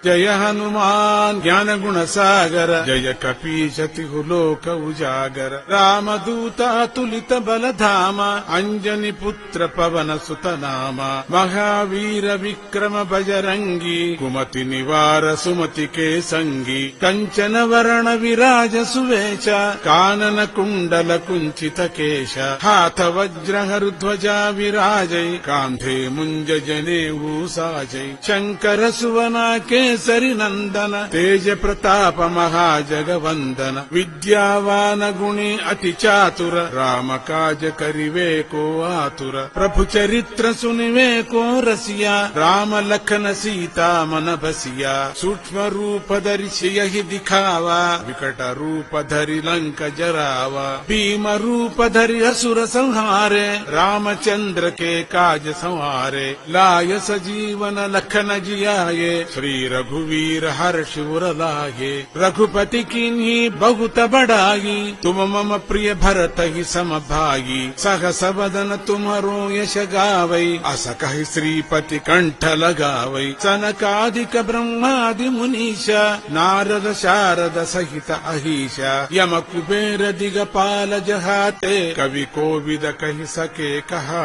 जय हनुमान ज्ञान गुण सागर जय कपीशतिहु लोक उजागर रामदूत अतुलित बलधाम अंजनी पुत्र पवन सुत नाम महावीर विक्रम बजरंगी कुमति निवार सुमति के संगी कंचन वरण विराज सुवेश कानन कुंडल कुंचित केश हाथ वज्र ध्वजा विराजै कांधे मुंज जनेऊ साजै शंकर सुवन केसरी नंदन तेज प्रताप महाजगवंदन विद्यावान गुणी अति चातुर राम काज करिवे को आतुर प्रभु चरित्र सुनिवे को रसिया राम लखन सीता मन बसिया सूक्ष्म रूप धरि सियहि दिखावा विकट रूप धरि लंक जरावा भीम रूप धरि असुर संहारे रामचंद्र के काज संहारे लाय सजीवन लखन जियाये श्री रघुवीर हर्ष उर लागे रघुपति कीन्ही बहुत बड़ाई तुम मम प्रिय भरत ही सम भाई सहस बदन तुम्हारो यश गावै अस कहि श्रीपति कंठ लगावै सनकादिक ब्रह्मादि मुनीश नारद शारद सहित अहीश यम कुबेर दिगपाल जहाते कवि कोविद कहि सके कहा।